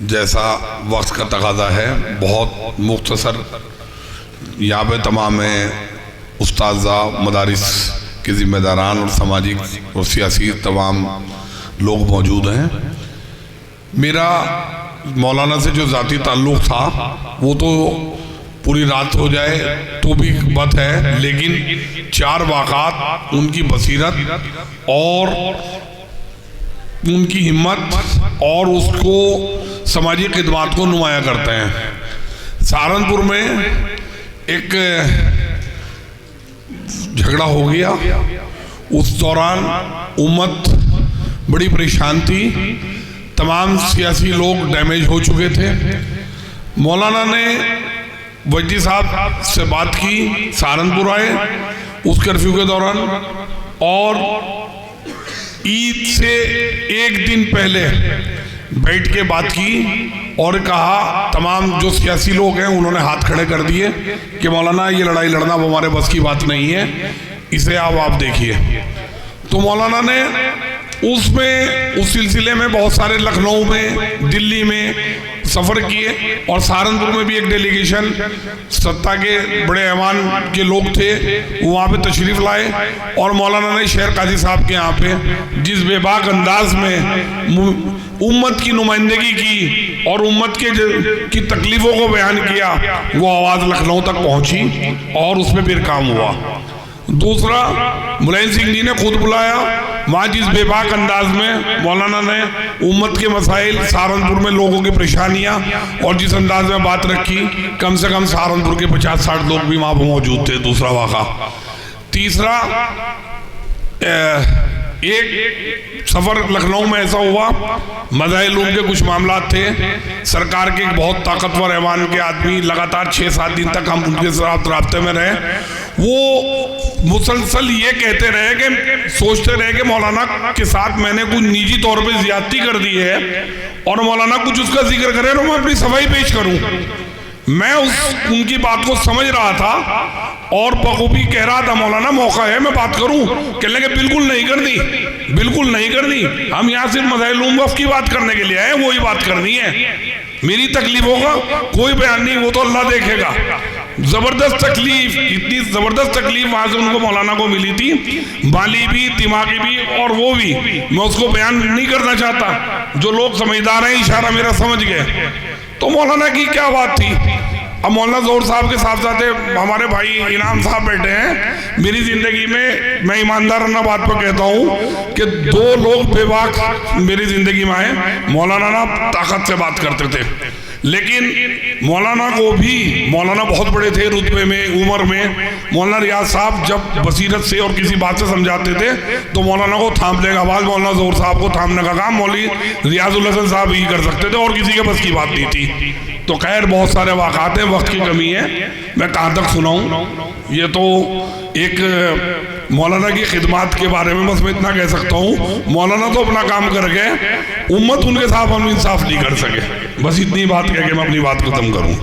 جیسا وقت کا تقاضا ہے بہت مختصر یہاں پہ تمام اساتذہ مدارس کے ذمہ داران اور سماجی اور سیاسی تمام لوگ موجود ہیں۔ میرا مولانا سے جو ذاتی تعلق تھا وہ تو پوری رات ہو جائے تو بھی بات ہے، لیکن 4 واقعات ان کی بصیرت اور ان کی ہمت اور اس کو سماجی خدمات کو نمایاں کرتے ہیں۔ سہارنپور میں ایک جھگڑا ہو گیا، اس دوران امت بڑی پریشان تھی، تمام سیاسی لوگ ڈیمیج ہو چکے تھے۔ مولانا نے وجدی صاحب سے بات کی، سہارنپور آئے اس کرفیو کے دوران، اور عید سے 1 دن پہلے بیٹھ کے بات کی اور کہا، تمام جو سیاسی لوگ ہیں انہوں نے ہاتھ کھڑے کر دیے کہ مولانا یہ لڑائی لڑنا ہمارے بس کی بات نہیں ہے، اسے آپ دیکھیے۔ تو مولانا نے اس سلسلے میں بہت سارے لکھنؤ میں، دلی میں سفر کیے، اور سہارنپور میں بھی ایک ڈیلیگیشن ستہ کے بڑے ایوان کے لوگ تھے، وہاں پہ تشریف لائے، اور مولانا نے شہر قاضی صاحب کے یہاں پہ جس بے باک انداز میں امت کی نمائندگی کی اور امت کی تکلیفوں کو بیان کیا، وہ آواز لکھنؤ تک پہنچی اور اس میں پھر کام ہوا۔ دوسرا، ملائم سنگھ جی نے خود بلایا، وہاں جس بے باک انداز میں مولانا نے امت کے مسائل، سہارنپور میں لوگوں کی پریشانیاں اور جس انداز میں بات رکھی، کم سے کم سہارنپور کے 50-60 لوگ بھی وہاں موجود تھے۔ دوسرا واقعہ۔ تیسرا، ایک سفر لکھنؤ میں ایسا ہوا، مظاہر علوم کے کچھ معاملات تھے، سرکار کے ایک بہت طاقتور ایوان کے آدمی، لگاتار 6-7 دن تک ہم ان کے ساتھ رابطے میں رہے، وہ مسلسل یہ کہتے رہے کہ سوچتے رہے کہ مولانا کے ساتھ میں نے کچھ نجی طور پہ زیادتی کر دی ہے، اور مولانا کچھ اس کا ذکر کرے تو میں اپنی صفائی پیش کروں۔ میں ان کی بات کو سمجھ رہا تھا اور بخوبی کہہ رہا تھا، مولانا موقع ہے میں بات کروں، کہنے لگے بالکل نہیں کرنی، بالکل نہیں کرنی، ہم یہاں صرف مظاہر علوم وقف کی بات کرنے کے لیے آئے، وہی بات کرنی ہے، میری تکلیفوں کا کوئی بیان نہیں، وہ تو اللہ دیکھے گا۔ زبردست تکلیف، اتنی زبردست تکلیف وہاں سے ان کو مولانا کو ملی تھی، مالی بھی، دماغی بھی، اور وہ بھی میں اس کو بیان نہیں کرنا چاہتا، جو لوگ سمجھدار ہیں اشارہ میرا سمجھ گئے۔ تو مولانا کی کیا بات تھی؟ اب مولانا ظہور صاحب کے صاحب زادے ہمارے بھائی انعام صاحب بیٹھے ہیں، میری زندگی میں ایماندارانہ بات پہ کہتا ہوں کہ 2 لوگ بے باک میری زندگی میں آئے، مولانا نا طاقت سے بات کرتے تھے، لیکن مولانا کو بھی، مولانا بہت بڑے تھے رتبے میں، عمر میں، مولانا ریاض صاحب جب بصیرت سے اور کسی بات سے سمجھاتے تھے تو مولانا کو تھام لے گا آواز، مولانا ظہور صاحب کو تھامنے کا کام مولوی ریاض الحسن صاحب ہی کر سکتے تھے، اور کسی کے بس کی بات نہیں تھی۔ تو خیر بہت سارے واقعات ہیں، وقت کی کمی ہے، میں کہاں تک سناؤں؟ یہ تو ایک مولانا کی خدمات کے بارے میں بس میں اتنا کہہ سکتا ہوں، مولانا تو اپنا کام کر گئے، امت ان کے ساتھ ہم انصاف نہیں کر سکے، بس اتنی بات کہہ کے میں اپنی بات ختم کروں۔